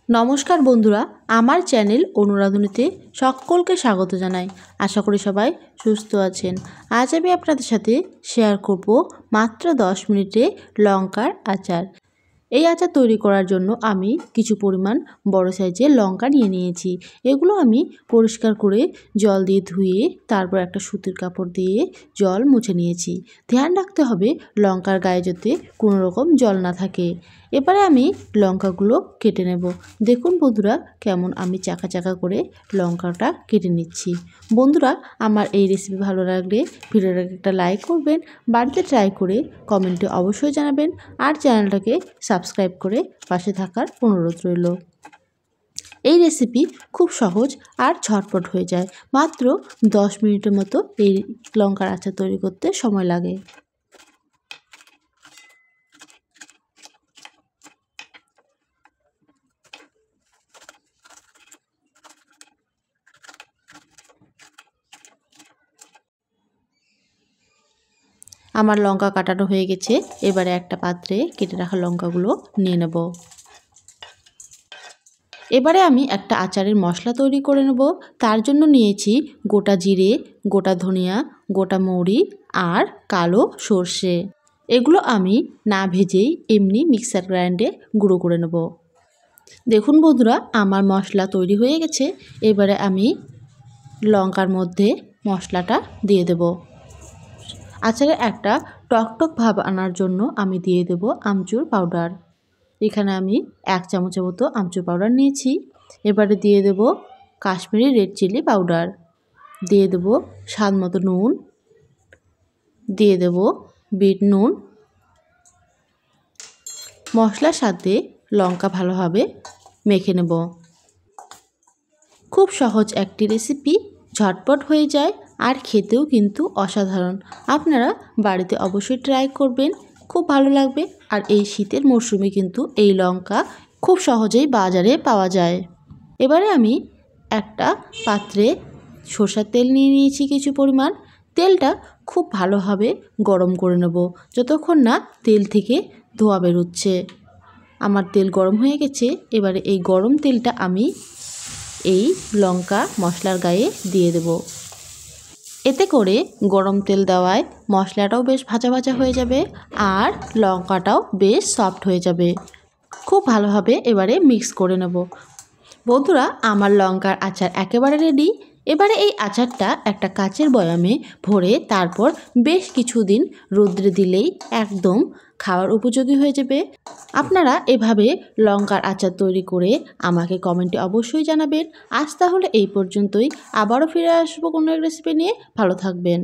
নমস্কার বন্ধুরা, আমার চ্যানেল অনুরাধনীতে সকলকে স্বাগত জানাই। আশা করি সবাই সুস্থ আছেন। আজ আমি আপনাদের সাথে শেয়ার করব মাত্র 10 মিনিটে লঙ্কার আচার। এই আচার তৈরি করার জন্য আমি কিছু পরিমাণ বড় সাইজের লঙ্কা নিয়ে নিয়েছি। এগুলো আমি পরিষ্কার করে জল দিয়ে ধুয়ে তারপর একটা সুতির কাপড় দিয়ে জল মুছে নিয়েছি। ধ্যান রাখতে হবে লঙ্কার গায়ে যাতে কোনো রকম জল না থাকে। এবারে আমি লঙ্কাগুলো কেটে নেব। দেখুন বন্ধুরা, কেমন আমি চাকা চাকা করে লঙ্কাটা কেটে নিচ্ছি। বন্ধুরা, আমার এই রেসিপি ভালো লাগলে ভিডিওটাকে একটা লাইক করবেন, বাড়িতে ট্রাই করে কমেন্টে অবশ্যই জানাবেন, আর চ্যানেলটাকে সাবস্ক্রাইব করে পাশে থাকার অনুরোধ রইল। এই রেসিপি খুব সহজ আর ঝটপট হয়ে যায়। মাত্র 10 মিনিটের মতো এই লঙ্কার আচার তৈরি করতে সময় লাগে। আমার লঙ্কা কাটানো হয়ে গেছে। এবারে একটা পাত্রে কেটে রাখা লঙ্কাগুলো নিয়ে নেব। এবারে আমি একটা আচারের মশলা তৈরি করে নেব। তার জন্য নিয়েছি গোটা জিরে, গোটা ধনিয়া, গোটা মৌরি আর কালো সর্ষে। এগুলো আমি না ভেজেই এমনি মিক্সার গ্রাইন্ডে গুঁড়ো করে নেব। দেখুন বন্ধুরা, আমার মশলা তৈরি হয়ে গেছে। এবারে আমি লঙ্কার মধ্যে মশলাটা দিয়ে দেব। আচারে একটা টকটক ভাব আনার জন্য আমি দিয়ে দেব আমচুর পাউডার। এখানে আমি 1 চামচের মতো আমচুর পাউডার নিয়েছি। এবারে দিয়ে দেব কাশ্মীরি রেড চিলি পাউডার, দিয়ে দেব স্বাদ মতো নুন, দিয়ে দেব বিট নুন। মশলার সাথে লঙ্কা ভালোভাবে মেখে নেব। খুব সহজ একটি রেসিপি, ঝটপট হয়ে যায় আর খেতেও কিন্তু অসাধারণ। আপনারা বাড়িতে অবশ্যই ট্রাই করবেন, খুব ভালো লাগবে। আর এই শীতের মরশুমে কিন্তু এই লঙ্কা খুব সহজেই বাজারে পাওয়া যায়। এবারে আমি একটা পাত্রে সরষের তেল নিয়ে নিয়েছি কিছু পরিমাণ। তেলটা খুব ভালোভাবে গরম করে নেব যতক্ষণ না তেল থেকে ধোঁয়া বেরোচ্ছে। আমার তেল গরম হয়ে গেছে। এবারে এই গরম তেলটা আমি এই লঙ্কা মশলার গায়ে দিয়ে দেব। এতে করে গরম তেল দেওয়ায় মশলাটাও বেশ ভাজা ভাজা হয়ে যাবে আর লঙ্কাটাও বেশ সফট হয়ে যাবে। খুব ভালোভাবে এবারে মিক্স করে নেব। বন্ধুরা, আমার লঙ্কার আচার একেবারে রেডি। এবারে এই আচারটা একটা কাচের বয়ামে ভরে তারপর বেশ কিছুদিন রোদ্রে দিলেই একদম খাওয়ার উপযোগী হয়ে যাবে। আপনারা এভাবে লঙ্কার আচার তৈরি করে আমাকে কমেন্টে অবশ্যই জানাবেন। আজ তাহলে এই পর্যন্তই। আবারও ফিরে আসবো কোনো এক রেসিপি নিয়ে। ভালো থাকবেন।